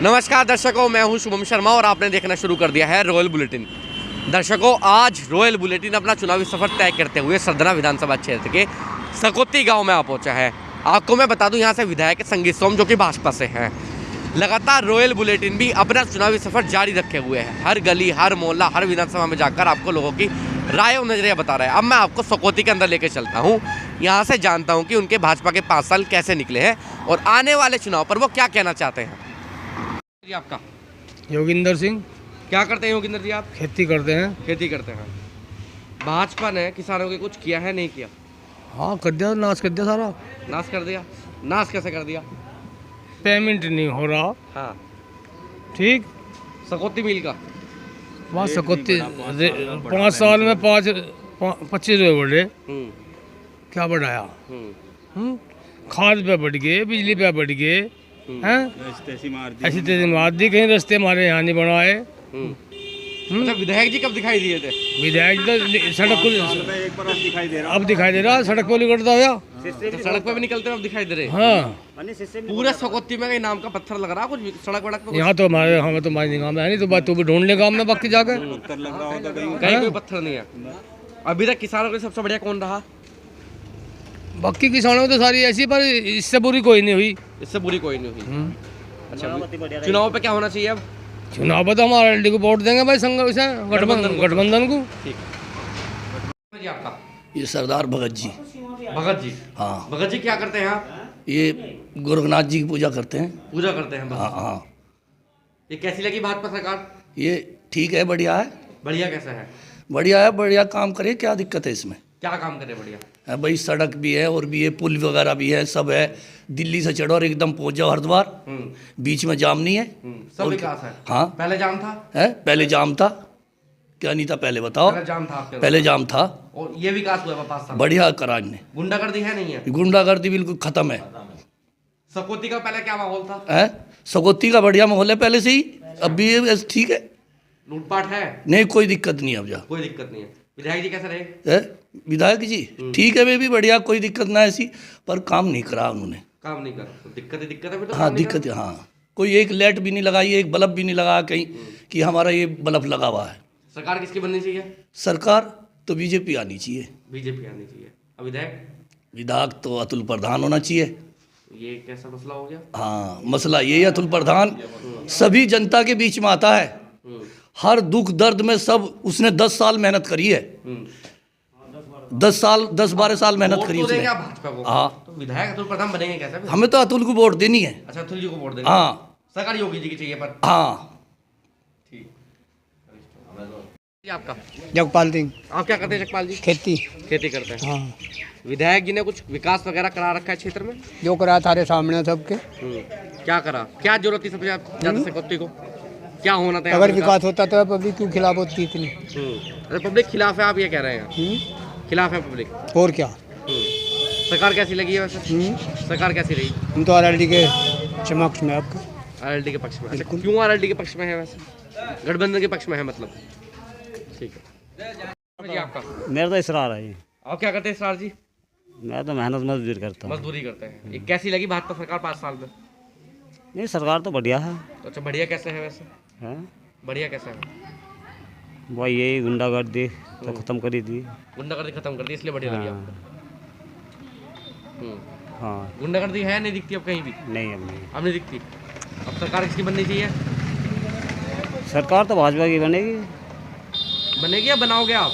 नमस्कार दर्शकों, मैं हूं शुभम शर्मा और आपने देखना शुरू कर दिया है रॉयल बुलेटिन। दर्शकों, आज रॉयल बुलेटिन अपना चुनावी सफर तय करते हुए सरदना विधानसभा क्षेत्र के सकौती गांव में आ पहुंचा है। आपको मैं बता दूं, यहां से विधायक संगीत सोम जो कि भाजपा से हैं। लगातार रॉयल बुलेटिन भी अपना चुनावी सफर जारी रखे हुए है। हर गली, हर मोहल्ला, हर विधानसभा में जाकर आपको लोगों की राय और नजरिया बता रहा है। अब मैं आपको सकौती के अंदर लेके चलता हूँ, यहाँ से जानता हूँ कि उनके भाजपा के 5 साल कैसे निकले हैं और आने वाले चुनाव पर वो क्या कहना चाहते हैं। जी, आपका योगिंदर सिंह। क्या करते हैं योगिंदर जी? आप खेती करते हैं। खेती करते हैं। भाजपा ने किसानों के कुछ किया है, नहीं किया? हाँ, कर दिया, नाश कर दिया सारा। नाश कर दिया? नाश कैसे कर दिया? पेमेंट नहीं हो रहा। हाँ, ठीक। सकौती मिल का वहाँ सकौती 5 साल में 25 रुपये बढ़े। क्या बढ़ाया? खाद पे बढ़ गए, बिजली पे बढ़ गए हैं। ऐसी तेजी मार दी। कहीं रास्ते हमारे यहाँ नहीं बनवाए। अच्छा, विधायक जी कब दिखाई दिए थे? विधायक तो सड़क को एक बार अब दिखाई दे रहा, सड़क को निकलता हुआ। तो सड़क पे भी निकलते हैं, अब दिखाई दे रहे हैं। हाँ, पूरा सकौती में कहीं नाम का पत्थर लग रहा, कुछ सड़क वड़क पे? यहाँ तो हमारे निगाह में है नहीं, तो बात तो भी ढूंढ ले गाँव में बाकी जाकर। कहीं कोई पत्थर नहीं है। अभी तक किसानों के सबसे बढ़िया कौन रहा? बाकी किसानों तो सारी ऐसी, पर इससे बुरी कोई नहीं हुई। इससे बुरी कोई नहीं हुई। अच्छा, चुनाव पे क्या होना चाहिए अब? चुनाव पर तो हमारे एलडी को वोट देंगे भाई, संघ गठबंधन को। ठीक है जी। आपका? ये सरदार भगत जी। भगत जी? हाँ। भगत जी क्या करते हैं आप? ये गोरखनाथ जी की पूजा करते हैं। पूजा करते हैं? हाँ हाँ। ये कैसी लगी भाजपा सरकार? ये ठीक है, बढ़िया है। बढ़िया कैसा है? बढ़िया है, बढ़िया काम करे। क्या दिक्कत है इसमें? क्या काम करे बढ़िया? है भाई, सड़क भी है और भी है, पुल वगैरह भी है, सब है। दिल्ली से चढ़ो और एकदम पहुंच जाओ हरिद्वार। बीच में जाम नहीं है। सब विकास है। हाँ, पहले जाम था? है, पहले जाम था। क्या नहीं था पहले, बताओ। पहले जाम था आपके? पहले जाम था। और ये विकास हुआ 5 साल? बढ़िया करा इनने। गुंडागर्दी है, नहीं है? गुंडागर्दी बिल्कुल खत्म है। सकौती का पहले क्या माहौल था? है, सकौती का बढ़िया माहौल है पहले से ही। अब भी ये ठीक है। लूटपाट है? नहीं, कोई दिक्कत नहीं है अब। जा, कोई दिक्कत नहीं है। विधायक जी कैसे रहे? है, विधायक जी ठीक है, वे भी बढ़िया, कोई दिक्कत ना ऐसी, पर काम नहीं करा उन्होंने। काम नहीं करा तो दिक्कत है फिर तो। हाँ, दिक्कत है। हाँ, कोई एक लाइट भी नहीं लगाई, एक बल्ब भी नहीं लगाया कहीं कि हमारा ये बल्ब लगा हुआ है। सरकार किसकी बननी चाहिए? सरकार तो बीजेपी आनी चाहिए। बीजेपी आनी चाहिए। अब विधायक? विधायक तो अतुल प्रधान होना चाहिए। ये कैसा मसला हो गया? हाँ, मसला ये है, अतुल प्रधान सभी जनता के बीच में आता है। हर दुख दर्द में सब उसने 10 साल मेहनत करी है। 10-12 साल मेहनत करी उसने। भाजपा को? हाँ। तो विधायक अतुल प्रधान बनेंगे कैसे? हमें तो अतुल को वोट देनी है। अच्छा, अतुल जी को वोट देंगे? हाँ। सरकार योगी जी की चाहिए पर? हाँ। ठीक। आपका? जगपाल सिंह। आप क्या करते हैं जगपाल जी? खेती। खेती करते हैं। हाँ। विधायक जी ने कुछ विकास वगैरह करा रखा है क्षेत्र में? जो करा थारे सामने सबके। क्या करा? क्या जरूरत थी सबसे ज्यादा सकौती को? क्या होना था? अगर विकास होता तो पब्लिक क्यों खिलाफ होती इतनी? अरे पब्लिक खिलाफ है, आप ये कह रहे हैं? खिलाफ है पब्लिक? और क्या? सरकार कैसी लगी है वैसे? सरकार कैसी रही? हम तो आरएलडी के समक्ष में। आपके आरएलडी के पक्ष में? अच्छा, क्यों आरएलडी के पक्ष में है वैसे? गठबंधन के पक्ष में है मतलब? ठीक है जी। आपका? मेरा तो इसरार है ये। आप क्या करते हैं सर जी? मैं तो मेहनत मजदूरी करता हूँ। मजदूरी करते हैं। ये कैसी लगी भाजपा सरकार 5 साल में? नहीं, सरकार तो बढ़िया है। तो अच्छा, बढ़िया कैसे है वैसे? हैं? बढ़िया कैसे है? वही यही गुंडागर्दी तो खत्म करी दी। गुंडागर्दी खत्म कर दी, इसलिए बढ़िया लगी आपको? हाँ। गुंडागर्दी है नहीं दिखती अब कहीं भी? नहीं, अब नहीं। अब नहीं दिखती। अब सरकार किसकी बननी चाहिए? सरकार तो भाजपा की बनेगी। बनेगी या बनाओगे आप?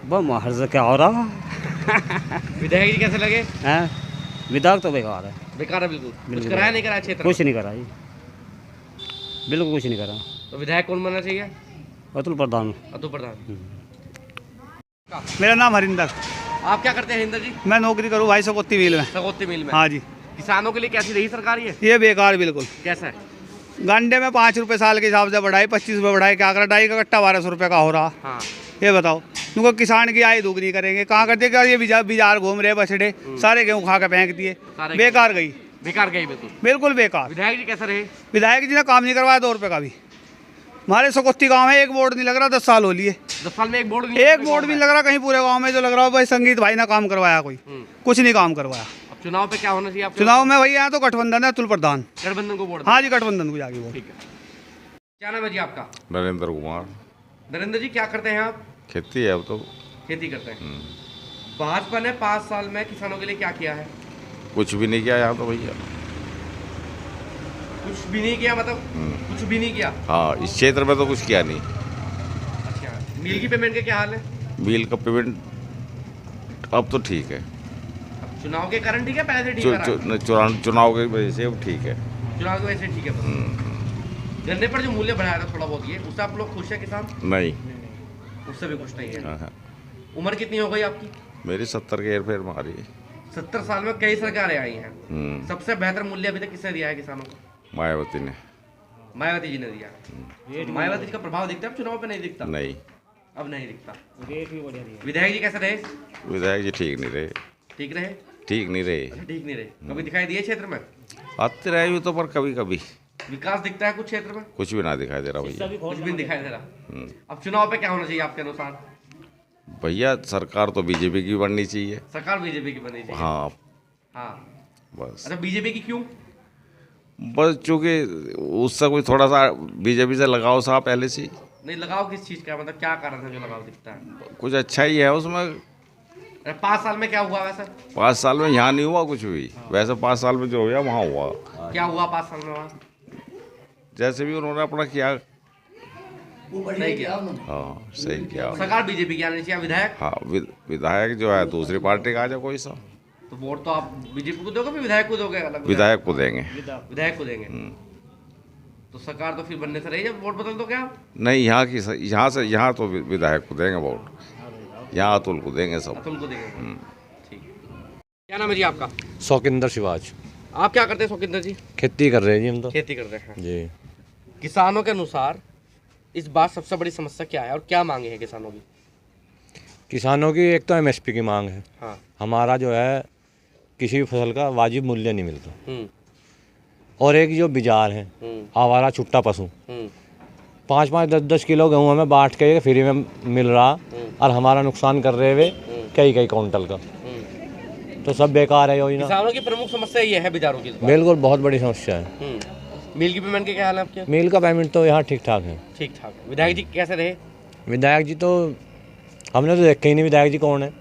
वह हर से क्या हो रहा। विधायक जी कैसे लगे? हैं? विधायक तो बेकार है। बेकार है बिल्कुल। कुछ कराया नहीं कराया क्षेत्र? कुछ नहीं करा जी, बिल्कुल कुछ नहीं करा। तो विधायक कौन बनना चाहिए? अतुल प्रधान। अतुल प्रधान। मेरा नाम हरिंदर। आप क्या करते हैं हरिंदर जी? मैं नौकरी करूँ भाई सकौती मिल में। सकौती मिल में? हाँ जी। किसानों के लिए कैसी रही सरकार ये बेकार बिल्कुल। कैसा है? गंडे में 5 रुपए साल के हिसाब से बढ़ाई, 25 रुपये बढ़ाई। क्या करा? डाई का कट्टा 1200 रुपये का हो रहा। हाँ। ये बताओ, उनको किसान की आय दुगनी करेंगे। कहाँ करते? क्या ये बाजार घूम रहे बछड़े, सारे गेहूँ खा के फेंक दिए। बेकार गई। बेकार गई बिल्कुल। बिल्कुल बेकार। विधायक जी कैसे रहे? विधायक जी ने काम नहीं करवाया 2 रुपये का भी। हमारे सकौती गांव में एक बोर्ड नहीं लग रहा, 10 साल हो लिए। 10 साल में एक बोर्ड भी नहीं लग रहा कहीं पूरे गांव में। जो लग रहा है भाई संगीत भाई ने काम करवाया, कोई कुछ नहीं काम करवाया। अब चुनाव पे क्या होना चाहिए आपके? चुनाव में भैया यहाँ तो गठबंधन है, अतुल प्रधान। गठबंधन को वोट हाँ जी, गठबंधन को जाके वोट। ठीक है। क्या नाम है जी आपका? नरेंद्र कुमार। नरेंद्र जी, क्या करते हैं आप? खेती है अब तो। खेती करते हैं। भाजपा ने 5 साल में किसानों के लिए क्या किया है? कुछ भी नहीं किया यहाँ तो भैया। कुछ भी नहीं किया मतलब? कुछ भी नहीं किया। हाँ, इस क्षेत्र में तो कुछ किया नहीं। अच्छा, मील की पेमेंट का क्या हाल है? बिल का पेमेंट अब तो ठीक है। अब चुनाव के कारण ठीक है, पहले से ठीक है? चुनाव की वजह से अब ठीक है। चुनाव की वजह से ठीक है। गन्ने पर जो मूल्य बढ़ाया था थोड़ा बहुत, ये उससे आप लोग खुश है किसान? नहीं, उससे भी खुश नहीं है। हाँ। उम्र कितनी हो गई आपकी? मेरी 70 के हेर फेर मारी है। 70 साल में कई सरकारें आई हैं। सबसे बेहतर मूल्य अभी तक किसने दिया है किसानों को? मायावती ने। मायावती जी ने दिया। मायावती जी का प्रभाव दिखता है चुनाव पे? नहीं दिखता। नहीं, अब नहीं दिखता। विधायक जी कैसे रहे? विधायक जी ठीक नहीं रहे। ठीक रहे? ठीक नहीं रहे। ठीक नहीं रहे। कभी दिखाई दिए क्षेत्र में? आते रहे भी तो, पर कभी कभी विकास दिखता है कुछ क्षेत्र में? कुछ भी ना दिखाई दे रहा भैया। कुछ भी नहीं दिखाई दे रहा। अब चुनाव पे क्या होना चाहिए आपके अनुसार? भैया सरकार तो बीजेपी की बननी चाहिए। सरकार बीजेपी की बननी चाहिए। हाँ हाँ, बस। अच्छा, बीजेपी की क्यों? बस चूँकि उससे कोई थोड़ा सा बीजेपी से लगाव सा पहले से। नहीं, लगाव किस चीज का, मतलब क्या कारण है जो लगाव दिखता है? कुछ अच्छा ही है उसमें। 5 साल में क्या हुआ वैसे? 5 साल में यहाँ नहीं हुआ कुछ भी। वैसे 5 साल में जो हुआ वहाँ हुआ। क्या हुआ 5 साल में वहाँ? जैसे भी उन्होंने अपना किया। सही किया। हाँ, सही किया। सरकार बीजेपी की आनी चाहिए। विधायक? हाँ, विधायक जो है दूसरी पार्टी का आ जाए कोई सा। तो वोट तो आप बीजेपी को दोगे फिर विधायक को दोगे? अलग विधायक को देंगे। विधायक को देंगे। तो सरकार तो फिर बनने से रही, जब वोट बदल दो क्या आप? नहीं, यहाँ तो विधायक को देंगे वोट। यहाँ अतुल को देंगे सब। अतुल को देंगे। ठीक है। क्या नाम है जी आपका? शौकिंदर शिवाज। आप क्या करते हैं शौकिंदर जी? खेती कर रहे हैं जी हम तो। खेती करते हैं जी। किसानों के अनुसार इस बार सबसे बड़ी समस्या क्या है और क्या मांगे हैं किसानों की? किसानों की एक तो एमएसपी की मांग है। हाँ। हमारा जो है किसी भी फसल का वाजिब मूल्य नहीं मिलता। और एक जो बाजार है आवारा छुट्टा पशु, 5-5, 10-10 किलो गेहूँ हमें बांट के फ्री में मिल रहा और हमारा नुकसान कर रहे हुए कई क्विंटल का। तो सब बेकार है योजना। किसानों की प्रमुख समस्या ये है बाजारों की? बिल्कुल, बहुत बड़ी समस्या है। मील की पेमेंट के क्या हाल है आपके? मील का पेमेंट तो यहाँ ठीक ठाक है। ठीक ठाक। विधायक जी कैसे रहे? विधायक जी तो हमने तो देखा ही नहीं विधायक जी कौन है,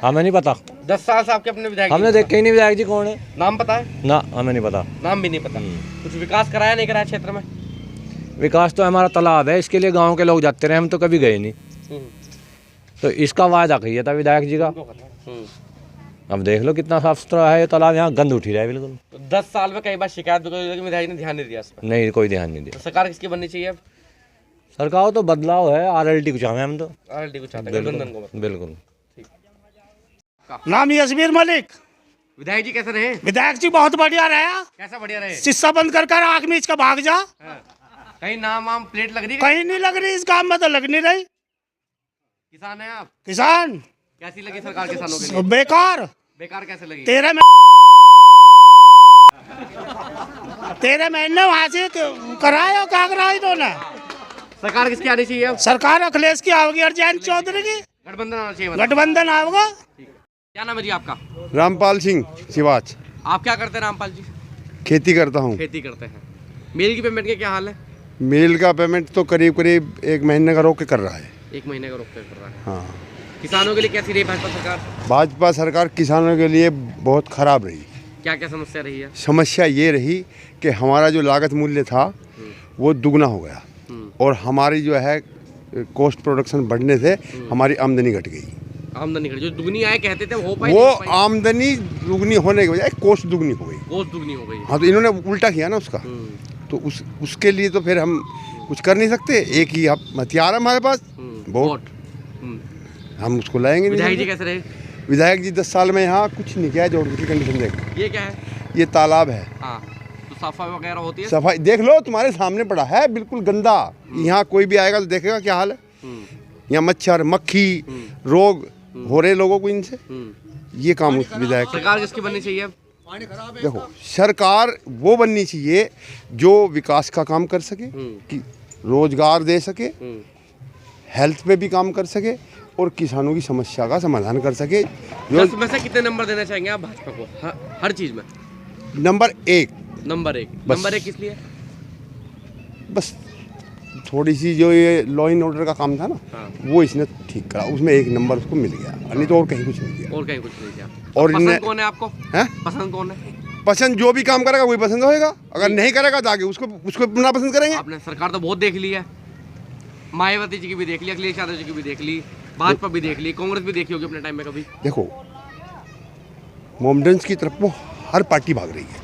हमें नहीं पता। 10 साल से आपके अपने विधायक हमने देखा ही नहीं विधायक जी कौन है। नाम पता है? ना, हमें नहीं पता। नाम भी नहीं पता। कुछ विकास कराया नहीं कराया क्षेत्र में? विकास तो हमारा तालाब है, इसके लिए गांव के लोग जाते रहे, हम तो कभी गए नहीं। तो इसका वायदा किया था विधायक जी का। अब देख लो कितना साफ सुथरा है ये तालाब, यहाँ गंद उठी रहा है बिल्कुल। तो 10 साल में कई बार शिकायत भी करी, लेकिन विधायक ने ध्यान नहीं दिया इस पर। नहीं, कोई ध्यान नहीं दिया। तो सरकार किसकी बननी चाहिए अब? सरकार तो बदलाव है, आरएलटी को चाहे हम तो। आरएलटी को चाहते हैं, गठबंधन को। बिल्कुल। नाम यशवीर मलिक। विधायक जी कैसे रहे? विधायक जी बहुत बढ़िया रहा। कैसा बढ़िया रहे? शीशा बंद कर आँख मीच का भाग जा। कहीं नाम वाम प्लेट लग रही है? कहीं नहीं लग रही, इस काम में तो लग नहीं रही। किसान है आप? किसान कैसी लगी सरकार किसानों के लिए? बेकार। बेकार कैसे लगी? तेरे महीने वहाँ से कराए क्या कराए इन्होंने? सरकार किसकी आनी चाहिए अब? सरकार अखिलेश की आओगी और जयंत चौधरी की। गठबंधन आना चाहिए मतलब। गठबंधन आओगा। क्या नाम है जी आपका? रामपाल सिंह शिवाज। आप क्या करते हैं रामपाल जी? खेती करता हूँ। खेती करते हैं। मील की पेमेंट के क्या हाल है? मील का पेमेंट तो करीब करीब 1 महीने का रोक के कर रहा है। 1 महीने का रोक कर रहा है। हाँ। किसानों के लिए कैसी रही भाजपा सरकार? भाजपा सरकार किसानों के लिए बहुत खराब रही। क्या क्या समस्या रही है? समस्या ये रही कि हमारा जो लागत मूल्य था वो दुगना हो गया और हमारी जो है कॉस्ट प्रोडक्शन बढ़ने से हमारी आमदनी घट गई। आमदनी घटी, जो दुगनी आए कहते थे हो पाई? वो आमदनी दुगनी होने की बजाय कॉस्ट दुगनी हो गई। कॉस्ट दुगनी हो गई। हाँ, तो इन्होंने उल्टा किया ना उसका। तो उसके लिए तो फिर हम कुछ कर नहीं सकते। एक ही हथियार है हमारे पास, वोट। हम उसको लाएंगे नहीं। विधायक जी कैसे रहे? विधायक जी 10 साल में यहाँ कुछ नहीं किया। जोड़ की कंडीशन देख, ये क्या है? ये तालाब है। हाँ, तो सफाई वगैरह होती है? सफाई देख लो, तुम्हारे सामने पड़ा है, बिल्कुल गंदा। यहाँ कोई भी आएगा तो देखेगा क्या हाल है। यहाँ मच्छर मक्खी रोग हो रहे लोगों को इनसे। ये काम उस विधायक। सरकार किसकी बननी चाहिए अब? देखो, सरकार वो बननी चाहिए जो विकास का काम कर सके, कि रोजगार दे सके, हेल्थ पे भी काम कर सके, और किसानों की समस्या का समाधान कर सके। जो 10 में से कितने नंबर देना चाहेंगे आप भाजपा को हर चीज़ में? नंबर एक नंबर एक। बस। नंबर एक किस लिए? बस थोड़ी सी जो ये लॉ एंड ऑर्डर का काम था ना, हाँ। वो इसने ठीक करा, उसमें एक नंबर उसको मिल गया, नहीं तो और कहीं कुछ नहीं किया। और कहीं कुछ नहीं किया। और पसंद इन्हें कौन है आपको? हैं? पसंद कौन है? पसंद जो भी काम करेगा वही पसंद होएगा, अगर नहीं करेगा तो आगे उसको उसको ना पसंद करेंगे। आपने सरकार तो बहुत देख ली है, मायावती जी की भी देख ली, अखिलेश यादव जी की भी देख ली, भाजपा भी देख ली, कांग्रेस भी देखी होगी अपने टाइम में कभी। देखो, मोमडन्स की तरफ वो हर पार्टी भाग रही है,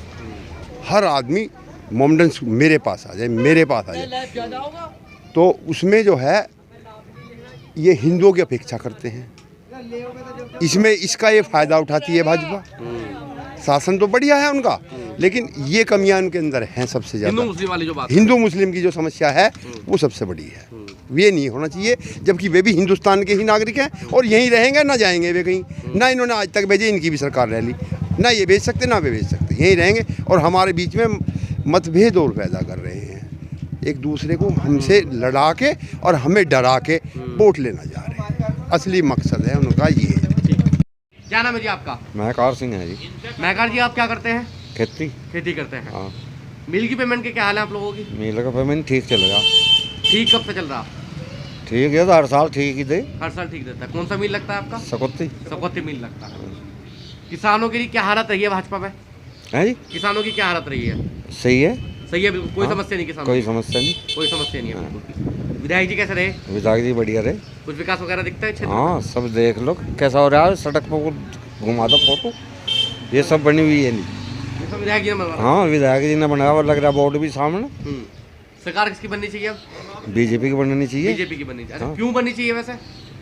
हर आदमी मोमडन्स मेरे पास आ जाए, मेरे पास आ जाए, तो उसमें जो है ये हिंदुओं की अपेक्षा करते हैं, इसमें इसका ये फायदा उठाती है भाजपा। शासन तो बढ़िया है उनका, लेकिन ये कमियां उनके अंदर हैं सबसे हिंदू ज़्यादा। मुस्लिम वाली जो बात हिंदू मुस्लिम की जो समस्या है वो सबसे बड़ी है, ये नहीं होना चाहिए, जबकि वे भी हिंदुस्तान के ही नागरिक हैं और यहीं रहेंगे, ना जाएंगे वे कहीं, ना इन्होंने आज तक भेजे, इनकी भी सरकार रह ली, ना ये भेज सकते ना वे भेज सकते, यहीं रहेंगे और हमारे बीच में मतभेद और पैदा कर रहे हैं, एक दूसरे को हमसे लड़ा के और हमें डरा के वोट लेना जा रहे हैं, असली मकसद है उनका ये। क्या नाम है जी आपका? महकार सिंह है जी। महकार जी, आप क्या करते हैं? खेती। खेती करते हैं। हाँ। मिल की पेमेंट के क्या हाल है आप लोगों की? मिल का पेमेंट ठीक चल रहा। ठीक कब से चल रहा? ठीक है, तो हर साल ठीक ही दे। हर साल ठीक रहता है। कौन सा मिल लगता है आपका? सकोती। सकोती मिल लगता है। किसानों के लिए क्या हालत रही है भाजपा में? है जी, किसानों की क्या हालत रही है? सही है, सही है, बिल्कुल कोई हाँ। समस्या नहीं किसानों कोई की? समस्या नहीं। कोई समस्या नहीं है बिल्कुल। विधायक जी कैसे रहे? विधायक जी बढ़िया रहे। कुछ विकास वगैरह दिखता है क्षेत्र में? हाँ, सब देख लो कैसा हो रहा है, सड़क पर घुमा दो फोटो, ये सब बनी हुई है नहीं। ये सब विधायक जी ने बनवाया? हाँ, विधायक जी ने बनाया और लग रहा बोर्ड भी सामने। सरकार किसकी बननी चाहिए अब? बीजेपी की बननी चाहिए। बीजेपी की बननी चाहिए। अच्छा, हाँ। क्यों बननी चाहिए वैसे?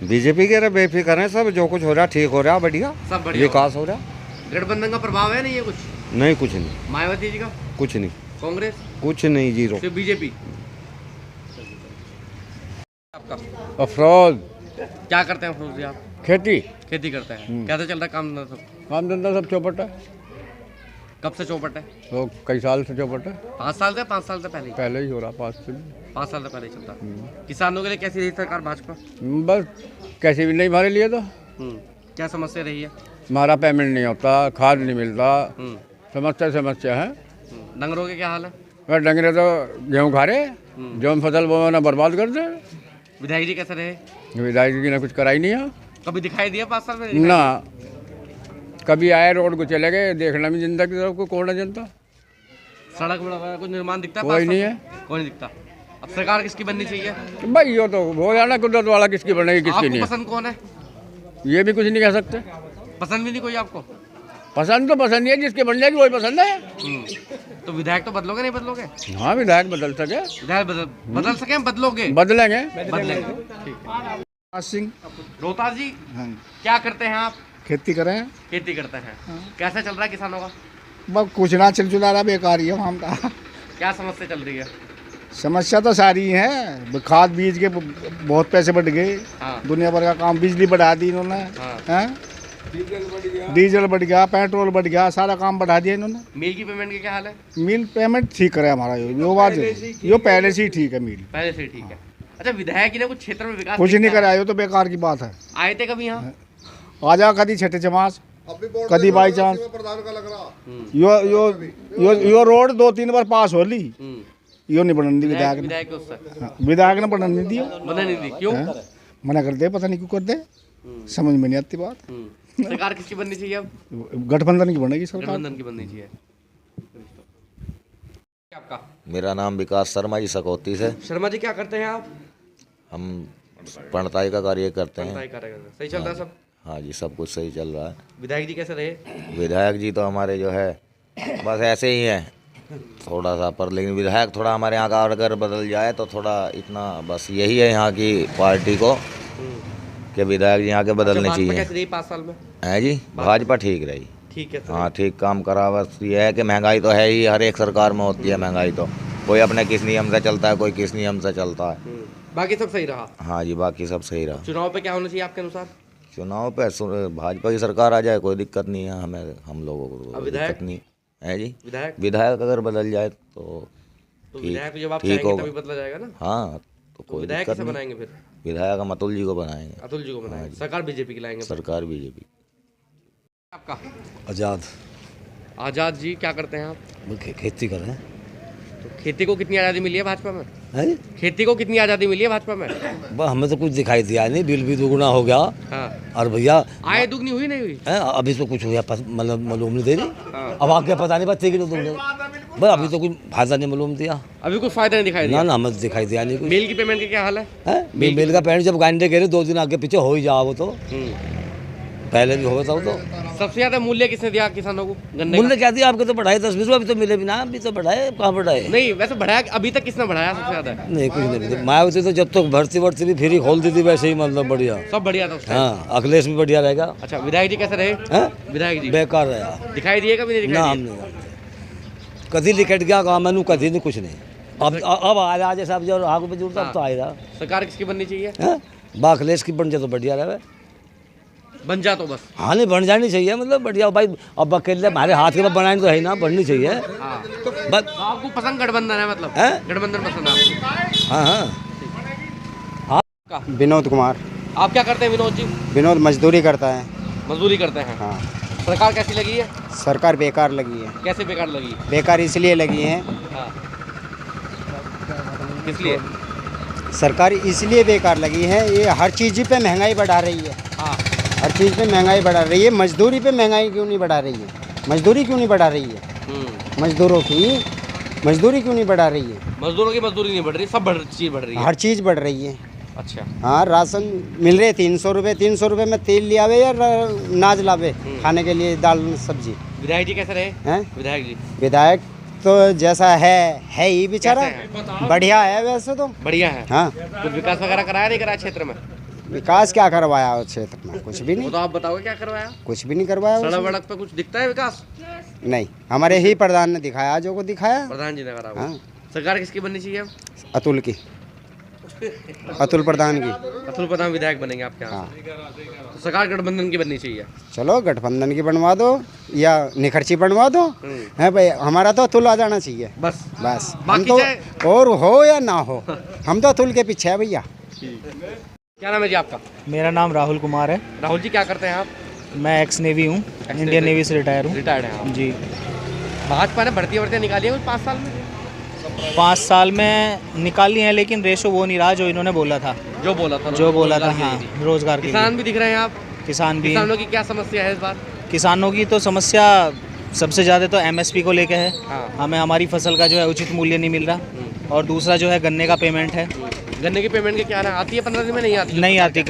बीजेपी के बेफिक्र है सब, जो कुछ हो रहा ठीक हो रहा, बढ़िया सब बढ़िया विकास हो रहा। गठबंधन का प्रभाव है नहीं है कुछ? नहीं, कुछ नहीं, मायावती जी का? कुछ नहीं, कांग्रेस? कुछ नहीं, जीरो। सिर्फ बीजेपी? आपका अफरोज क्या करते हैं अफरोज जी आप? खेती खेती करते हैं। कैसे चल रहा है काम धंधा सब? काम धंधा सब चौपट है, कब से चौपट है? तो कई साल से चौपट है, 5 साल से? 5 साल से पहले? पहले ही हो रहा 5 से। 5 साल से पहले ही चलता है। किसानों के लिए कैसी रही सरकार भाजपा? बस कैसे भी नहीं हमारे लिए तो क्या समस्या रही है? हमारा पेमेंट नहीं होता, खाद नहीं मिलता, समस्या है। डंगरों के क्या हाल है? वह डंगरे तो गेहूँ खा रहे, जो फसल वो ना बर्बाद कर दे। विधायक जी कैसे रहे? विधायक जी ने कुछ कराई नहीं है कभी दिखाई दिया 5 साल में? ना, कभी आए रोड को चले गए, देखना भी जनता की तरफ को कौन है जनता। सड़क वगैरह कुछ निर्माण दिखता है? कोई 5 साल नहीं में? है। कोई नहीं दिखता। अब सरकार किसकी बननी चाहिए? भाई ये तो हो जाना, कुदरत वाला किसकी बनेगी किसकी आपको नहीं है, पसंद कौन है? ये भी कुछ नहीं कह सकते। पसंद भी नहीं कोई आपको? पसंद तो पसंद ही है, जिसके बन जाएगी वही पसंद है। तो विधायक तो बदलोगे नहीं बदलोगे? हाँ, विधायक बदल सके, विधायक बदल सके हम बदलोगे? बदलेंगे। बदलेंगे। ठीक है। सिंह। रोहतास जी, हाँ, क्या करते हैं आप? खेती करें। खेती करते हैं। कैसा चल रहा है किसानों का? बस कुछ ना चल चुला रहा, बेकार ही है हम का। क्या समस्या चल रही है? समस्या तो सारी है, खाद बीज के बहुत पैसे बढ़ गए, हाँ। दुनिया भर का काम, बिजली बढ़ा दी इन्होंने, हाँ। हैं? डीजल बढ़ गया, पेट्रोल बढ़ गया, सारा काम बढ़ा दिया इन्होंने। मील की पेमेंट के क्या हाल है? मिल पेमेंट ठीक करे हमारा, यो बात यो पहले से ही ठीक है मिल। पहले से ठीक है। अच्छा, विधायक जी ने कुछ क्षेत्र में विकास कुछ नहीं दिखता है? कराया, तो बेकार की बात है। आए थे कभी यहाँ? आ जा कदी छठे चमास, कदी बाई चांस, यो रोड 2-3 बार पास हो ली, यो नहीं बनने दी विधायक ने। विधायक के उससे हाँ, विधायक ने बनने नहीं दिया, बनने नहीं दी। क्यों? मना कर दे, पता नहीं क्यों कर दे, समझ में नहीं आती बात। सरकार किसकी बननी चाहिए अब? गठबंधन की बनेगी सरकार। गठबंधन की बननी चाहिए। क्या आपका? मेरा नाम विकास शर्मा जी, सकौती से। शर्मा जी, क्या करते हैं आप? हम पणताई का कार्य करते हैं। पढ़ाई कर रहे हैं। सही चल रहा है सब? हाँ जी, सब कुछ सही चल रहा है। विधायक जी कैसे रहे? विधायक जी तो हमारे जो है बस ऐसे ही हैं थोड़ा सा, पर लेकिन विधायक थोड़ा हमारे यहाँ का अगर बदल जाए तो थोड़ा इतना, बस यही है यहाँ की पार्टी को कि विधायक जी यहाँ के बदलने भाजपा चाहिए। कैसे रही 5 साल में? है जी, भाजपा ठीक रही। ठीक है। हाँ, ठीक काम करा। बस ये है कि महंगाई तो है ही, हर एक सरकार में होती है महंगाई, तो कोई अपने किस नियम से चलता है, कोई किस नियम से चलता है। बाकी सब सही रहा? हाँ जी, बाकी सब सही रहा। चुनाव पे क्या होना चाहिए आपके अनुसार? चुनाव पे भाजपा की सरकार आ जाए, कोई दिक्कत नहीं है हमें, हम लोगों को अब कोई दिक्कत नहीं है जी। विधायक विधायक अगर बदल जाए तो विधायक जब आप ठीक चाहेंगे होगा। तभी बदला जाएगा ना? हाँ, तो कोई विधायक दिक्कत किसे नहीं। बनाएंगे फिर? विधायक हम अतुल जी को बनाएंगे। अतुल जी को बनाएंगे। सरकार बीजेपी की लाएंगे। सरकार बीजेपी। आपका आज़ाद आजाद जी क्या करते हैं आप? खेती कर रहे हैं। तो खेती को कितनी आज़ादी मिली है भाजपा में? हैं? खेती को कितनी आज़ादी मिली है भाजपा में? हमें तो कुछ दिखाई दिया नहीं, बिल भी दुगुना हो गया। हाँ। और भैया आय दुगनी हुई नहीं हुई? हैं, अभी तो कुछ हुआ मतलब मालूम नहीं दे रही। हाँ। अब आगे पता नहीं बच्चे कि तुमने बस अभी तो कुछ फायदा नहीं मालूम दिया। अभी कोई फायदा नहीं दिखाई ना दिया? ना हमें दिखाई दिया नहीं कुछ। मेल की पेमेंट का क्या हाल है? मेल का पेमेंट जब गांडे कह रहे 2 दिन आगे पीछे हो ही जाओ, वो तो पहले भी हो गया था वो तो। सबसे ज्यादा मूल्य किसने दिया किसानों को गन्ने मूल्य क्या दिया आपके? तो बढ़ाए 10-20 रुपये, अभी तो मिले भी ना। अभी तो बढ़ाए, कहाँ बढ़ाए? का? नहीं वैसे बढ़ाया अभी तक किसने बढ़ाया सबसे ज्यादा? नहीं कुछ नहीं। मायावती तो जब तक भर्ती वर्ती भी फ्री खोल दी थी वैसे ही मतलब बढ़िया। सब बढ़िया था उस टाइम। हाँ, अखिलेश भी बढ़िया रहेगा। अच्छा विधायक जी कैसे रहे? हैं? विधायक जी बेकार रहा। दिखाई दिए कभी नहीं ना दिखाई हम दिए? नहीं कभी लिकट गया काम मैनू कभी नहीं कुछ नहीं। अब आ रहा जैसा अब आगे पे जुड़ता अब तो आएगा। सरकार किसकी बननी चाहिए? बा अखिलेश की बन जाए तो बढ़िया रहे। बन जा तो बस। हाँ नहीं बन जानी चाहिए मतलब बढ़िया भाई। अब अकेले हमारे हाथ के बाद बनाने तो है ही ना, बननी चाहिए। हाँ। बस तो आपको पसंद गठबंधन है मतलब? हैं? गठबंधन पसंद है आपको? हाँ हाँ। विनोद कुमार। आप क्या करते हैं विनोद जी? विनोद मजदूरी करता है। मजदूरी करते हैं। हाँ। सरकार कैसी लगी है? सरकार बेकार लगी है। कैसे बेकार लगी? बेकार इसलिए लगी है, हाँ। इसलिए सरकार इसलिए बेकार लगी है, ये हर चीज़ पे महंगाई बढ़ा रही है। हाँ। हर चीज़ पे महंगाई बढ़ा रही है। मजदूरी पे महंगाई क्यों नहीं बढ़ा रही है? मजदूरी क्यों नहीं बढ़ा रही है? मजदूरों की मजदूरी क्यों नहीं बढ़ा रही है? मजदूरों की मजदूरी नहीं बढ़ रही, सब चीज बढ़ रही है। हर चीज़ बढ़ रही है। अच्छा। हाँ, राशन मिल रहे 300 रुपये। 300 रुपये में तेल ले आवे या नाज लावे खाने के लिए, दाल सब्जी। विधायक जी कैसे रहे? हैं? विधायक जी विधायक तो जैसा है ही बेचारा। कैसे बढ़िया है वैसे तो। बढ़िया है। हाँ। कुछ विकास वगैरह कराया नहीं कराया क्षेत्र में? विकास क्या करवाया उस क्षेत्र में? कुछ भी वो नहीं। तो आप बताओगे क्या करवाया? कुछ भी नहीं करवाया सड़क उसने। वड़क पे कुछ दिखता है विकास? नहीं, हमारे ही प्रधान ने दिखाया जो को दिखाया। प्रधान जी ने करा। हाँ। सरकार किसकी बननी चाहिए? अतुल की, अतुल प्रधान की। अतुल प्रधान विधायक बनेंगे आपके यहाँ? हाँ। तो सरकार गठबंधन की बननी चाहिए। चलो गठबंधन की बनवा दो या निखर्ची बनवा दो। है भाई, हमारा तो अतुल आ जाना चाहिए बस। बस। हम बाकी तो और हो या ना हो, हम तो अतुल के पीछे है भैया। क्या नाम है जी आपका? मेरा नाम राहुल कुमार है। राहुल जी क्या करते हैं आप? मैं एक्स नेवी हूँ, इंडियन नेवी से रिटायर हूँ। रिटायर्ड हैं आप? जी। भाजपा ने भर्ती वर्तियाँ निकाली है कुछ 5 साल में? 5 साल में निकाली हैं, लेकिन रेशो वो नहीं रहा जो इन्होंने बोला था। जो बोला था हाँ, रोजगार के लिए। किसान भी दिख रहे हैं आप? किसान भी। किसानों की क्या समस्या है इस बार? किसानों की तो समस्या सबसे ज़्यादा तो MSP को लेके है। हाँ। हमें हमारी फसल का जो है उचित मूल्य नहीं मिल रहा। और दूसरा जो है गन्ने का पेमेंट है। गन्ने की पेमेंट के क्या है? आती है 15 दिन में? नहीं आती? नहीं आती,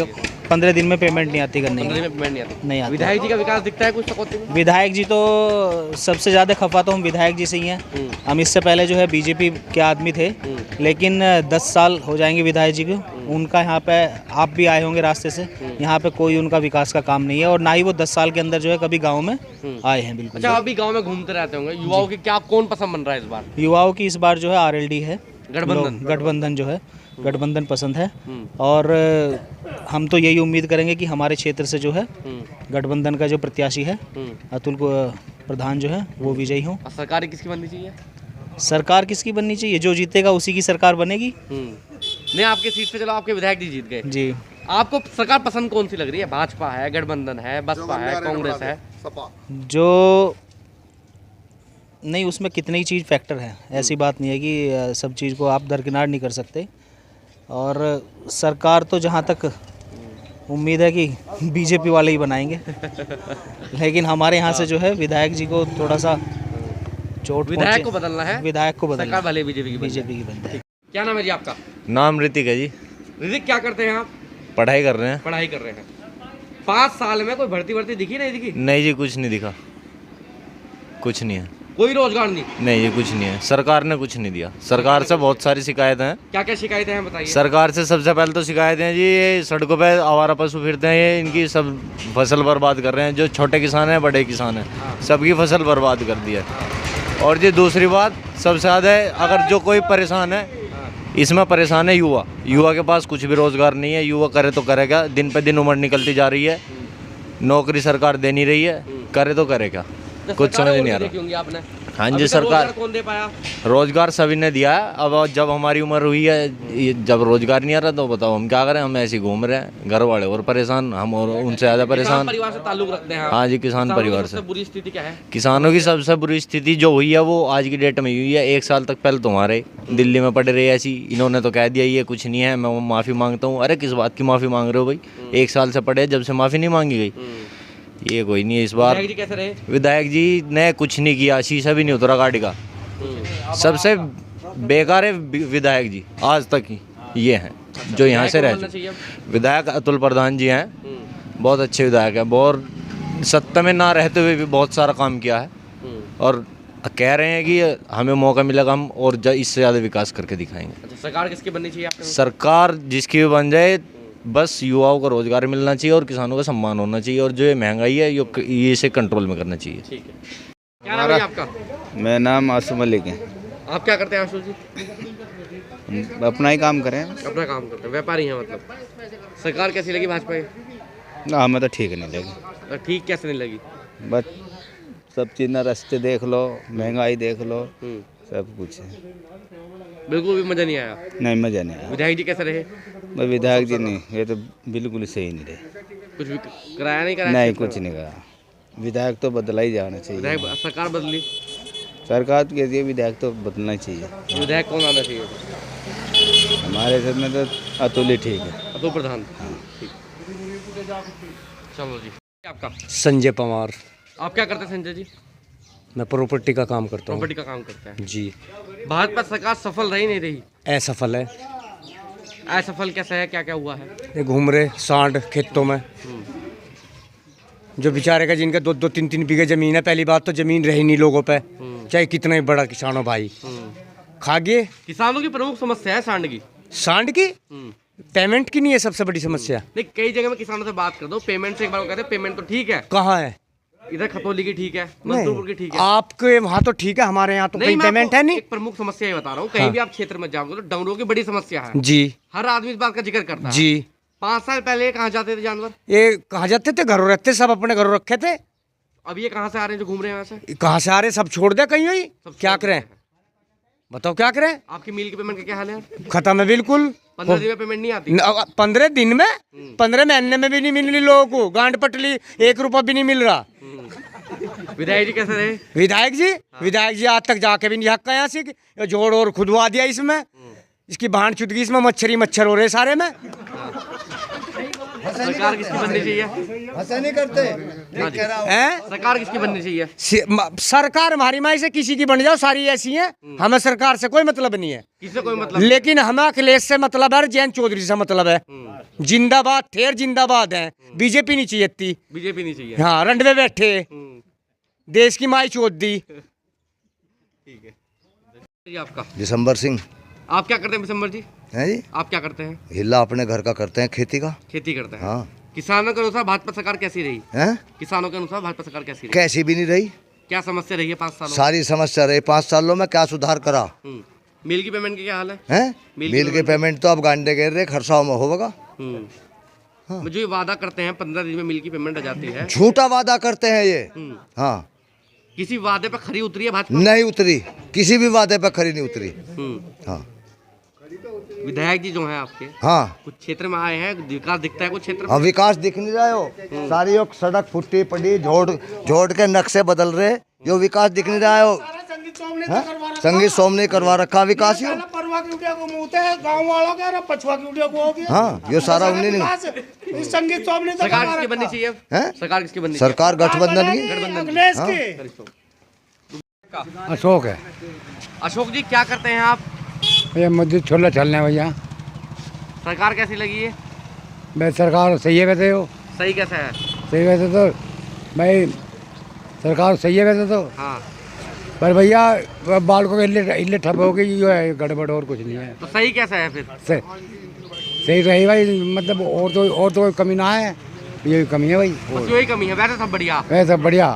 15 दिन में पेमेंट नहीं आती गन्ने 15 दिन की। में पेमेंट नहीं आती। नहीं आती। विधायक जी का विकास दिखता है कुछ सकौती में? विधायक जी तो सबसे ज़्यादा खफा तो हम विधायक जी से ही हैं। हम इससे पहले जो है बीजेपी के आदमी थे, लेकिन 10 साल हो जाएंगे विधायक जी को। उनका यहाँ पे, आप भी आए होंगे रास्ते से, यहाँ पे कोई उनका विकास का काम नहीं है। और ना ही वो 10 साल के अंदर जो है कभी गाँव में आए हैं। बिल्कुल। अच्छा, अभी गाँव में घूमते रहते होंगे, युवाओं की क्या कौन पसंद बन रहा है इस बार? युवाओं की इस बार जो है RLD है, गठबंधन जो है गठबंधन पसंद है। और हम तो यही उम्मीद करेंगे कि हमारे क्षेत्र से जो है गठबंधन का जो प्रत्याशी है अतुल को प्रधान जो है वो विजयी हो। सरकार किसकी बननी चाहिए? सरकार किसकी बननी चाहिए? जो जीतेगा उसी की सरकार बनेगी। नहीं, आपके सीट पे चलो, आपके विधायक जी जीत गए जी। आपको सरकार पसंद कौन सी लग रही है? भाजपा है, गठबंधन है, बसपा है, कांग्रेस है? जो नहीं, उसमें कितनी ही चीज़ फैक्टर है। ऐसी बात नहीं है कि सब चीज़ को आप दरकिनार नहीं कर सकते। और सरकार तो जहाँ तक उम्मीद है कि बीजेपी वाले ही बनाएंगे। लेकिन हमारे यहाँ से जो है विधायक जी को थोड़ा सा चोट विधायक को बदलना है। विधायक को बदलना, सरकार भले बीजेपी की बनती है। क्या नाम है जी आपका? नाम ऋतिक है जी। ऋतिक क्या करते हैं आप? पढ़ाई कर रहे हैं। पढ़ाई कर रहे हैं। 5 साल में कोई भर्ती वर्ती दिखी नहीं दिखी? नहीं जी, कुछ नहीं दिखा, कुछ नहीं है। कोई रोजगार नहीं? नहीं ये कुछ नहीं है, सरकार ने कुछ नहीं दिया। सरकार से बहुत सारी शिकायतें हैं। क्या क्या शिकायतें हैं बताइए? सरकार से सबसे पहले तो शिकायतें हैं जी, ये सड़कों पे आवारा पशु फिरते हैं, ये इनकी सब फसल बर्बाद कर रहे हैं। जो छोटे किसान हैं, बड़े किसान हैं, सबकी फसल बर्बाद कर दी है। और जी दूसरी बात सबसे ज़्यादा है, अगर जो कोई परेशान है, इसमें परेशान है युवा। युवा के पास कुछ भी रोज़गार नहीं है। युवा करे तो करेगा, दिन पे दिन उम्र निकलती जा रही है, नौकरी सरकार दे नहीं रही है, करे तो करेगा, कुछ समझ नहीं आ रहा। आपने हाँ अभी जी तक सरकार रोजगार कौन दे पाया? रोजगार सभी ने दिया है। अब जब हमारी उम्र हुई है, ये जब रोजगार नहीं आ रहा तो बताओ हम क्या करें। हम ऐसे ही घूम रहे हैं, घर वाले और परेशान, हम और उनसे ज़्यादा किसान परेशान। परिवार से ताल्लुक रखते हैं आप? हाँ जी, किसान किसानों की परिवार सबसे से। बुरी स्थिति क्या है? किसानों की सबसे बुरी स्थिति जो हुई है वो आज की डेट में हुई है। 1 साल तक पहले तुम्हारे दिल्ली में पड़े रहे ऐसी, इन्होंने तो कह दिया ये कुछ नहीं है, मैं माफ़ी मांगता हूँ। अरे किस बात की माफ़ी मांग रहे हो भाई? 1 साल से पड़े, जब से माफ़ी नहीं मांगी गई। ये कोई नहीं है इस बार। विधायक जी कैसे रहे? विधायक जी ने कुछ नहीं किया, शीशा भी नहीं उतरा गाड़ी का। सबसे बेकार है विधायक जी आज तक ही ये हैं जो यहाँ से रह चुके। विधायक अतुल प्रधान जी हैं, बहुत अच्छे विधायक हैं। बहुत सत्ता में ना रहते हुए भी बहुत सारा काम किया है और कह रहे हैं कि हमें मौका मिलेगा हम और इससे ज़्यादा विकास करके दिखाएंगे। अच्छा, सरकार किसकी बननी चाहिए आपके? सरकार जिसकी भी बन जाए, बस युवाओं को रोजगार मिलना चाहिए और किसानों का सम्मान होना चाहिए और जो ये महंगाई है ये इसे कंट्रोल में करना चाहिए। ठीक है। क्या नाम है आपका? मेरा नाम आसुम मलिक है। आप क्या करते हैं आशु जी? अपना ही काम करें। अपना काम करते हैं, व्यापारी हैं मतलब। सरकार कैसी लगी भाजपा की? ना हमें तो ठीक नहीं लगी। ठीक कैसे नहीं लगी? बस सब चीज़ ना, रास्ते देख लो, महंगाई देख लो, सब कुछ है। बिल्कुल भी मजा नहीं आया? नहीं, मज़ा नहीं आया। विधायक जी कैसे रहे? बस विधायक जी नहीं, ये तो बिल्कुल सही नहीं रहे। कुछ भी कराया नहीं? कराया नहीं, कुछ नहीं करा। विधायक तो बदला ही जाना चाहिए। विधायक सरकार बदली, सरकार तो कहती है विधायक तो बदलना ही चाहिए। विधायक कौन आना चाहिए? हमारे घर में तो अतुल ही ठीक है। अतुल प्रधान। ठीक। चलो जी। आपका? संजय पवार। आप क्या करते हैं संजय जी? मैं प्रॉपर्टी का काम करता हूँ। प्रॉपर्टी का काम करते हैं जी। भाजपा सरकार सफल रही नहीं रही? असफल है। असफल कैसे है? क्या क्या हुआ है? ये घूम रहे सांड खेतों में, जो बेचारे का जिनका 2-2, 3-3 बीघे जमीन है। पहली बात तो जमीन रही नहीं लोगों पे, चाहे कितना ही बड़ा किसान हो भाई, खा गए। किसानों की प्रमुख समस्या है सांड की। सांड की? पेमेंट की नहीं है सबसे बड़ी समस्या? नहीं, कई जगह में किसानों से बात कर दो, पेमेंट से एक बार वो कहते हैं पेमेंट तो ठीक है। कहाँ है? इधर खतौली की ठीक है, मंसूरपुर की ठीक है। आपके वहाँ तो ठीक है, हमारे यहाँ तो कहीं पेमेंट है नहीं। एक प्रमुख समस्या ये बता रहा हूँ, कहीं भी आप क्षेत्र में जाओगे तो डंगरों की बड़ी समस्या है जी। हर आदमी इस बात का जिक्र करता है जी। 5 साल पहले कहाँ जाते थे जानवर? ये कहाँ जाते थे? घरों रहते, सब अपने घरों रखे थे। अब ये कहाँ से आ रहे हैं जो घूम रहे हैं? यहाँ से कहाँ से आ रहे? सब छोड़ दे कहीं। क्या करें बताओ, क्या करें? आपकी मील की पेमेंट का क्या हाल है? खत्म है बिल्कुल। 15 दिन में पेमेंट नहीं आती? 15 दिन में? 15 महीने में भी नहीं मिल रही लोगों को। गांड पटली, 1 रुपया भी नहीं मिल रहा। विधायक जी कैसे रहे? विधायक जी आज तक जाके भी नहीं हक यहाँ से, जोड़ और खुदवा दिया इसमें। इसकी भांड चुदगी, इसमें मच्छर हो रहे सारे में। सरकार किसकी बननी चाहिए? ऐसा नहीं करते हैं? सरकार किसकी बननी चाहिए? सरकार हमारी माई से किसी की बन जाओ, सारी ऐसी हैं। हमें सरकार से कोई मतलब नहीं है। किससे कोई मतलब? लेकिन हमें अखिलेश से मतलब है, जयंत चौधरी से मतलब है। जिंदाबाद, ठेर जिंदाबाद है। बीजेपी नहीं चाहिए थी। बीजेपी नहीं चाहिए। हाँ, रंडवे बैठे, देश की माई चोद दी। ठीक है जी। आपका? दिसंबर सिंह। आप क्या करते हैं दिसंबर जी? हैं जी? आप क्या करते हैं? हिला अपने घर का करते हैं, खेती का। खेती करते हैं। हाँ। किसानों के अनुसार भाजपा सरकार कैसी रही? हैं? किसानों के अनुसार भाजपा सरकार कैसी रही? कैसी भी नहीं रही। क्या समस्या रही है 5 सालों? सारी समस्या रही 5 सालों में। क्या सुधार करा? मील की पेमेंट की क्या हाल है? हैं? मील के पेमेंट तो अब गांडे गिर रहे, खरसाओं में होगा। मुझे वादा करते हैं 15 दिन में मील की पेमेंट आ जाती है। झूठा वादा करते हैं ये। हाँ। किसी वादे पर खरी उतरी है भाजपा? नहीं उतरी, किसी भी वादे पर खरी नहीं उतरी। हाँ। विधायक जी जो हैं आपके, हाँ, कुछ क्षेत्र में आए हैं, विकास दिखता है कुछ क्षेत्र में? हाँ, विकास दिख नहीं रहा हो। सारी सड़क फुटी पड़ी, जोड़ के नक्शे बदल रहे, जो विकास दिख नहीं रहा हो। संगीत सोम ने करवा रखा विकास। गांव वालों के पछुआ की हाँ, ये सारा उन्हीं ने। संगीत सोम ने सरकार किसकी बननी चाहिए? सरकार किसकी बननी? सरकार गठबंधन की। अखिलेश की। अशोक है। अशोक जी क्या करते हैं आप? भैया मस्जिद छोला चलने भैया। सरकार कैसी लगी है? भाई सरकार सही है वैसे। हो सही कैसे है? सही वैसे तो भाई सरकार सही है वैसे तो। हाँ। पर भैया बालकों के इल्ले ठप हो गई, जो है गड़बड़, और कुछ नहीं है। तो सही कैसा है फिर? सही रही भाई, मतलब और तो कमी ना है, यही कमी है भाई। बस यही कमी है, वैसे सब बढ़िया। वैसे सब बढ़िया।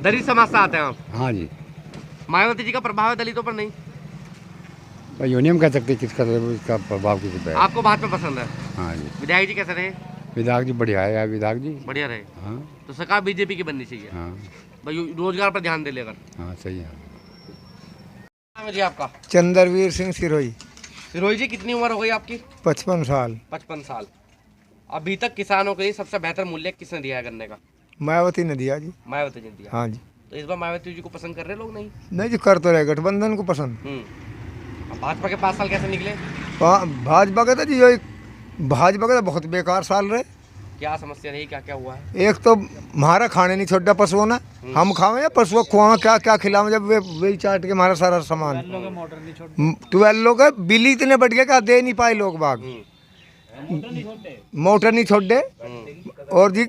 दलित समाज से आते हैं आप? हाँ जी। मायावती जी का प्रभाव है दलितों पर? नहीं भाई यूँ नहीं हम कह सकते किसका प्रभाव किस पे है। आपको भाजपा पसंद है? हाँ जी। विधायक जी कैसे रहे? विधायक जी बढ़िया है यार, विधायक जी बढ़िया रहे। हाँ। तो सरकार बीजेपी की बननी चाहिए। हाँ। भाई रोजगार पर ध्यान दे ले अगर। हाँ सही है। नाम है जी आपका? चंद्रवीर सिंह सिरोही। सिरोही जी, कितनी उम्र हो गई आपकी? 55 साल। 55 साल। अभी तक किसानों के लिए सबसे बेहतर मूल्य किसने दिया है गन्ने का? मायावती ने दिया जी। मायावती ने दिया। हाँ जी। तो इस बार मायावती जी को पसंद कर रहे लोग? नहीं नहीं जी, कर तो रहे गठबंधन को पसंद। अब भाजपा के 5 साल कैसे निकले? भाजपा के तो जी भाजपा के तो बहुत बेकार साल रहे। क्या समस्या रही, क्या क्या हुआ है? एक तो हमारा खाने नहीं छोड़ा पशुओं ने, हम खावे या पशुओं खुआवे, क्या क्या खिलावे जब वे चाट के हमारा सारा सामान। 12 लोग बिल इतने बढ़ गए क्या दे नहीं पाए लोग बाग, मोटर नहीं छोड़े। और जी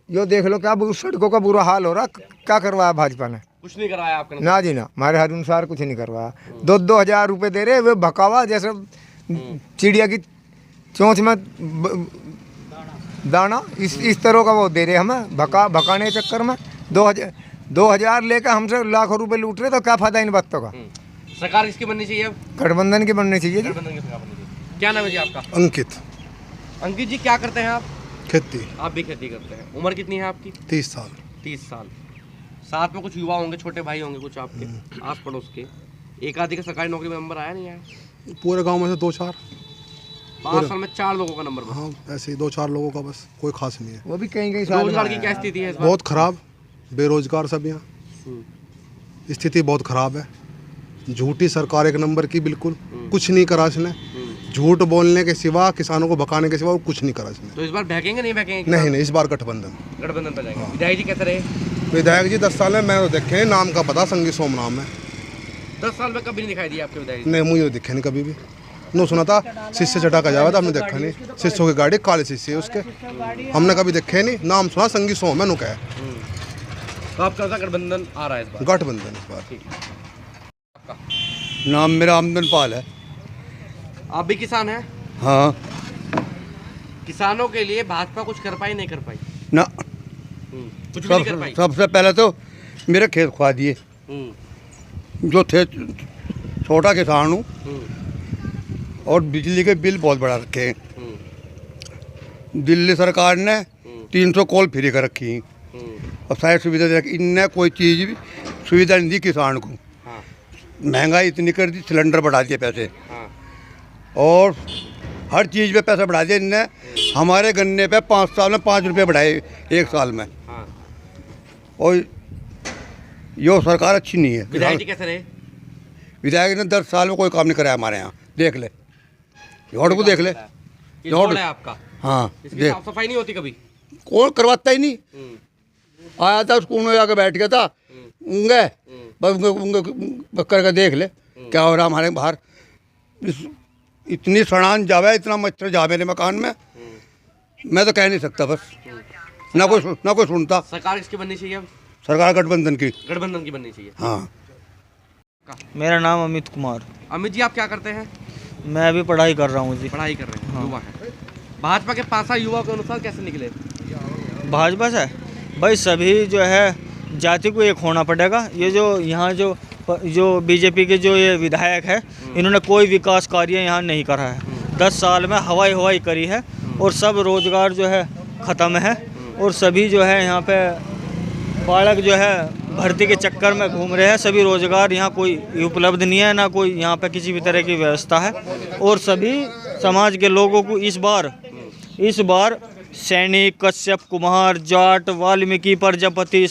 यो देख लो क्या सड़कों का बुरा हाल हो रहा, क्या करवाया भाजपा ने? कुछ नहीं करवाया आपने? ना जी ना, हमारे हर अनुसार कुछ नहीं करवाया। 2-2 हज़ार रुपये दे रहे वे भकावा जैसे चिड़िया की चोंच में दाना, इस तरह का वो दे रहे हमें भकाने के चक्कर में। 2 हज़ार लेकर हमसे लाखों रुपए लूट रहे, तो क्या फायदा इन बातों का? सरकार इसकी बननी चाहिए अब? गठबंधन की बननी चाहिए। गठबंधन की सरकार बननी चाहिए। क्या नाम है जी आपका? अंकित। अंकित जी, क्या करते हैं आप? खेती। आप भी खेती करते हैं। उम्र कितनी है आपकी? 30 साल। 30 साल। साथ में कुछ युवा होंगे, छोटे भाई होंगे कुछ आपके आस पड़ोस के। एक आदि का सरकारी नौकरी में नंबर आया नहीं आया? पूरे गांव में से 2-4। 5 साल में 4 लोगों का नंबर? हाँ, ऐसे ही 2-4 लोगों का, बस कोई खास नहीं है। वो भी कहीं रोजगार की क्या स्थिति है इस बार? बहुत खराब, बेरोजगार सब यहाँ, स्थिति बहुत खराब है। झूठी सरकार एक नंबर की, बिल्कुल कुछ नहीं करा इसने। झूठ बोलने के सिवा, किसानों को भकाने के सिवा कुछ नहीं करा इसने। तो इस बार भैकेंगे नहीं भैकेंगे? नहीं, इस बार गठबंधन पे जाएगा। विधायक जी कैसे रहे? विधायक जी 10 साल में मैं देखे, नाम का पता, संगी सोम नाम है। 10 साल में कभी नहीं दिखाई दिया आपके विधायक? नहीं, मुझे दिखे नहीं कभी भी। नो सुना था शिष्य चटा का जावा था, हमने देखा नहीं। शिष्यों की गाड़ी काले शिष्य है उसके, हमने कभी देखे नहीं। नाम सुना संगी सोम है, नु कहे। तो आपका गठबंधन आ रहा है इस बार? गठबंधन इस बार। नाम मेरा आमदन पाल है। आप भी किसान हैं? हाँ। किसानों के लिए भाजपा कुछ कर पाई नहीं कर पाई? ना, कुछ भी नहीं कर पाई। सबसे पहले तो मेरे खेत खुआ दिए, जो थे छोटा किसान हूँ, और बिजली के बिल बहुत बढ़ा रखे हैं। दिल्ली सरकार ने 300 कॉल फ्री कर रखी हैं, और सारी सुविधा दे रखी। इनने कोई चीज़ भी सुविधा नहीं दी किसान को। महंगाई इतनी कर दी, सिलेंडर बढ़ा दिए पैसे, और हर चीज़ पे पैसा बढ़ा दिया इनने। हमारे गन्ने पे 5 साल में 5 रुपये बढ़ाए 1 साल में। और यो सरकार अच्छी नहीं है। विधायक जी कैसे रहे? विधायक ने 10 साल में कोई काम नहीं कराया हमारे यहाँ, देख ले, रोड को देख ले। रोड है आपका? हाँ, इसकी साफ सफाई नहीं होती कभी? कौन करवाता ही नहीं। आया था स्कूल में जाकर बैठ गया था, उंगे बस करके देख ले क्या हो रहा हमारे बाहर। इतनी सड़ान जावे, इतना मच्छर जा मेरे मकान में, मैं तो कह नहीं सकता। बस ना कोई सुनता। सरकार किसकी बननी चाहिए अब? सरकार गठबंधन की। गठबंधन की बननी चाहिए। हाँ। मेरा नाम अमित कुमार। अमित जी, आप क्या करते हैं? मैं अभी पढ़ाई कर रहा हूँ जी। पढ़ाई कर रहे हैं? युवा है। भाजपा के 5 साल युवा के अनुसार कैसे निकले? भाजपा से भाई सभी जो है जाति को एक होना पड़ेगा। ये जो यहाँ जो बीजेपी के जो ये विधायक है, इन्होंने कोई विकास कार्य यहाँ नहीं करा है। 10 साल में हवाई करी है, और सब रोजगार जो है ख़त्म है, और सभी जो है यहाँ पे बालक जो है भर्ती के चक्कर में घूम रहे हैं। सभी रोजगार यहाँ कोई उपलब्ध नहीं है, ना कोई यहाँ पे किसी भी तरह की व्यवस्था है। और सभी समाज के लोगों को इस बार सैनिक, कश्यप, कुमार, जाट, वाल्मीकि, प्रजापति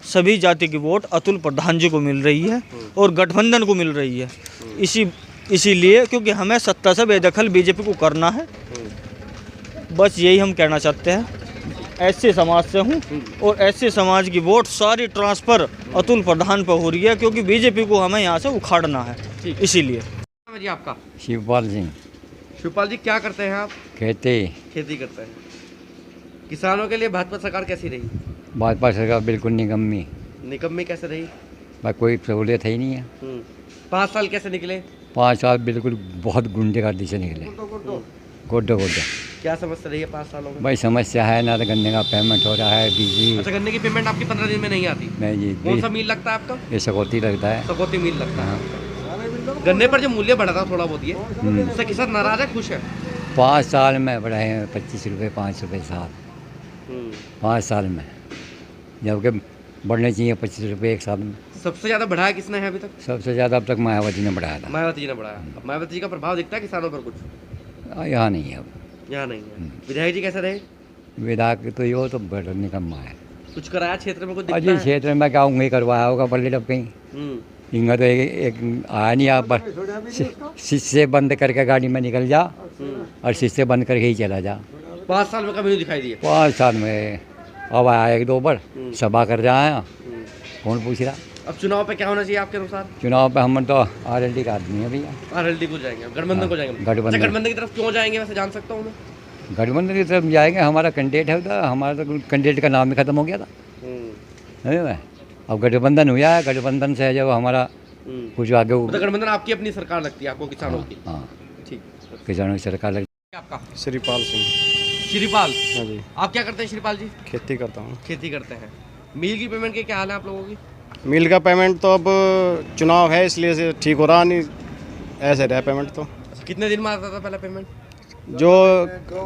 सभी जाति की वोट अतुल प्रधान जी को मिल रही है, और गठबंधन को मिल रही है। इसीलिए क्योंकि हमें सत्ता से बेदखल बीजेपी को करना है। बस यही हम कहना चाहते हैं। ऐसे समाज से हूँ, और ऐसे समाज की वोट सारी ट्रांसफ़र अतुल प्रधान पर हो रही है, क्योंकि बीजेपी को हमें यहाँ से उखाड़ना है। इसीलिए। जी आपका? शिवपाल सिंह। शिवपाल जी, क्या करते हैं आप? खेती करते हैं। किसानों के लिए भाजपा सरकार कैसी रही? भाजपा सरकार बिल्कुल निकम्मी कैसे रही? भाई कोई सहूलियत है ही नहीं है। 5 साल कैसे निकले? 5 साल बिल्कुल बहुत गुंडेगर्दी से निकले, गोड्डे। क्या समस्या रही है 5 सालों में? भाई समस्या है ना, तो गन्ने का पेमेंट हो रहा है, बिजली। अच्छा, गन्ने की पेमेंट आपकी 15 दिन में नहीं आती? नहीं जी। कौन सा मिल लगता है आपका? ये सकौती लगता है। सकौती मिल लगता है। गन्ने पर जो मूल्य बढ़ा था थोड़ा बहुत, ये उससे किसान नाराज है, खुश है? 5 साल में बढ़ाए हैं 25 रुपये, 5 रुपये साल। 5 साल में, जबकि बढ़ने चाहिए 25 रुपये 1 साल में। सबसे ज्यादा बढ़ाया किसने है अभी तक? सबसे ज़्यादा अब तक मायावती ने बढ़ाया था। मायावती जी ने बढ़ाया। अब मायावती जी का प्रभाव दिखता है किसानों पर कुछ? यहाँ नहीं है अब। यहाँ नहीं है। विधायक जी कैसे रहे? विधायक तो यो तो बड़ा निकम्मा है। कुछ कराया क्षेत्र में कुछ दिखता अजी है? क्षेत्र में क्या उंगली करवाया होगा पल्ले अब कहीं। इंगा तो एक आया नहीं यहाँ पर। शीशे बंद करके गाड़ी में निकल जा और शीशे बंद करके ही चला जा। 5 साल में कभी नहीं दिखाई दिए। 5 साल में अब आया 1-2 बार सभा कर जाया। कौन पूछ रहा? अब चुनाव पे क्या होना चाहिए आपके अनुसार? चुनाव पे हम तो आरएलडी का आदमी है भैया। आरएलडी को जाएंगे, गठबंधन को जाएंगे। गठबंधन। गठबंधन की तरफ क्यों जाएंगे वैसे जान सकता हूँ मैं? गठबंधन की तरफ जाएंगे, हमारा कैंडिडेट है उधर। हमारा तो कैंडिडेट का नाम ही खत्म हो गया था। है अब गठबंधन हुआ है, गठबंधन से जब हमारा कुछ आगे मतलब गठबंधन आपकी अपनी सरकार लगती है आपको, किसानों की? हाँ ठीक। किसानों की सरकार लगती है। आपका? श्रीपाल सिंह। श्रीपाल? हाँ जी। आप क्या करते हैं श्रीपाल जी? खेती करता हूँ। खेती करते हैं। मिल की पेमेंट के क्या हाल है आप लोगों की? मिल का पेमेंट तो अब चुनाव है इसलिए से ठीक हो रहा नहीं, ऐसे रहा पेमेंट तो। कितने दिन में आता था पहला पेमेंट? जो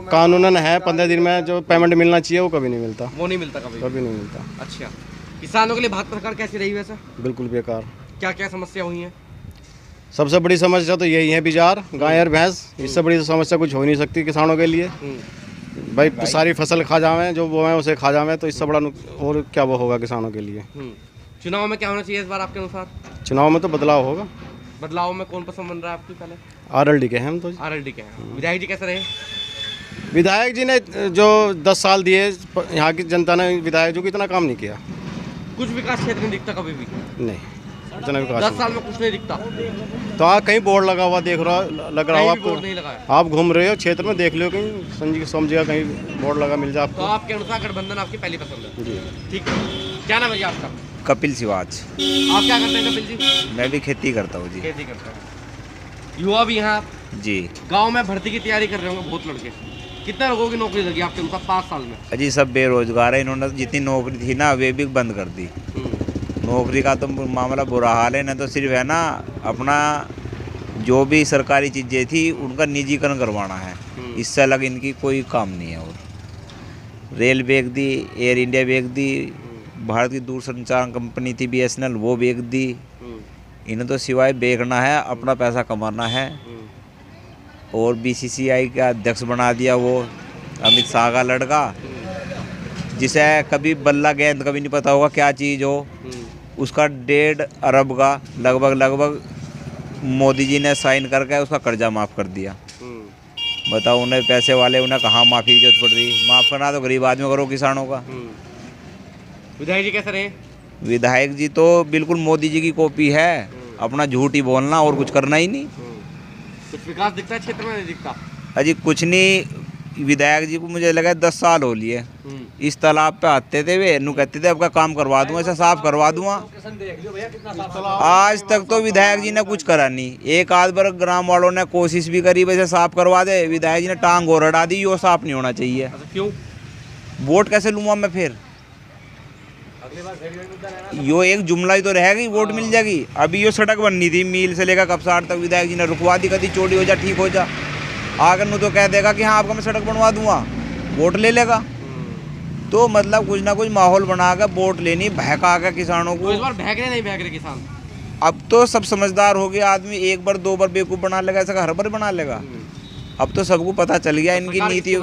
कानूनन है 15 दिन में जो पेमेंट मिलना चाहिए वो कभी नहीं मिलता। वो नहीं मिलता कभी? कभी नहीं मिलता। अच्छा, किसानों के लिए भारत सरकार कैसी रही वैसे? बिल्कुल बेकार। क्या क्या समस्या हुई है? सबसे बड़ी समस्या तो यही है बाजार, गाय और भैंस। इससे बड़ी समस्या कुछ हो नहीं सकती किसानों के लिए। भाई सारी फसल खा जावे, जो वो है उसे खा जावे, तो इससे बड़ा और क्या वो होगा किसानों के लिए। चुनाव में क्या होना चाहिए इस बार आपके अनुसार? चुनाव में तो बदलाव होगा। बदलाव में कौन पसंद बन रहा है आपकी पहले? आरएलडी के हैं हम तो। आरएलडी के हैं। विधायक जी कैसे रहे? विधायक जी ने जो 10 साल दिए यहाँ की जनता ने विधायक जी को इतना काम नहीं किया। कुछ विकास क्षेत्र नहीं दिखता कभी भी? नहीं, इतना विकास 10 साल में कुछ नहीं दिखता। तो हाँ कहीं बोर्ड लगा हुआ लग रहा हो आपको? नहीं लगाया। आप घूम रहे हो क्षेत्र में, देख लो कहीं संजय समझिएगा कहीं बोर्ड लगा मिल जाए आपको। तो आपके अनुसार गठबंधन आपकी पहली पसंद है? जी ठीक है। क्या नाम है जी आपका? कपिल सिवाच। आप क्या करते हैं कपिल जी? मैं भी खेती करता हूँ जी। खेती करते हैं। युवा भी यहाँ जी। गांव में भर्ती की तैयारी कर रहे होंगे बहुत लड़के। कितने लोगों की नौकरी लगी आपके अनुसार 5 साल में? अजी सब बेरोजगार है, इन्होंने जितनी नौकरी थी ना वे भी बंद कर दी। नौकरी का तो मामला बुरा हाल है ना, तो सिर्फ है ना अपना जो भी सरकारी चीज़ें थी उनका निजीकरण करवाना है, इससे अलग इनकी कोई काम नहीं है। और रेल बेच दी, एयर इंडिया बेच दी, भारत की दूरसंचार कंपनी थी BSNL वो बेच दी। इन्हें तो सिवाय बेचना है, अपना पैसा कमाना है। और BCCI का अध्यक्ष बना दिया वो अमित शाह का लड़का, जिसे कभी बल्ला गेंद कभी नहीं पता होगा क्या चीज़ हो। उसका 1.5 अरब का लगभग मोदी जी ने साइन करके उसका कर्जा माफ़ कर दिया। बताओ उन्हें पैसे वाले उन्हें कहाँ माफ़ी की जरूरत पड़ रही? माफ़ करना तो गरीब आदमी करो, किसानों का। विधायक जी कैसे रहे? विधायक जी तो बिल्कुल मोदी जी की कॉपी है, अपना झूठ ही बोलना और कुछ करना ही नहीं। कुछ विकास दिखता है क्षेत्र में? नहीं दिखता अजी कुछ नहीं। विधायक जी को मुझे लगा 10 साल हो लिए। इस तालाब पे आते थे वे नू कहते थे आपका काम करवा दूंगा, ऐसा साफ करवा दूंगा। आज तक तो विधायक जी ने कुछ करा नहीं। एक आध बार ग्राम वालों ने कोशिश भी करी वैसे साफ करवा दे, विधायक जी ने टांग और अड़ा दी। यो साफ नहीं होना चाहिए। क्यों? वोट कैसे लूँगा मैं फिर? यो एक जुमला ही तो रहेगी, वोट मिल जाएगी। अभी यो सड़क बननी थी मील से लेकर कपसार तक, विधायक जी ने रुकवा दी, कभी चोरी हो जा ठीक हो जा। आकर नू तो कह देगा कि हाँ आपका मैं सड़क बनवा दूंगा, वोट ले लेगा। तो मतलब कुछ ना कुछ माहौल बना कर वोट लेनी, बहका कर किसानों को। इस बार बहक रहे नहीं बहक रहे किसान? अब तो सब समझदार हो गया आदमी, एक बार 2 बार बेवकूफ़ बना लेगा, ऐसा हर बार बना लेगा। अब तो सबको पता चल गया इनकी नीति।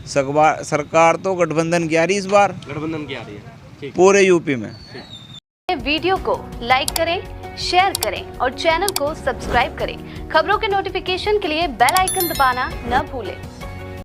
सरकार तो गठबंधन की आ रही इस बार, गठबंधन की आ रही है पूरे यूपी में। वीडियो को लाइक करें, शेयर करें और चैनल को सब्सक्राइब करें। खबरों के नोटिफिकेशन के लिए बेल आइकन दबाना न भूलें।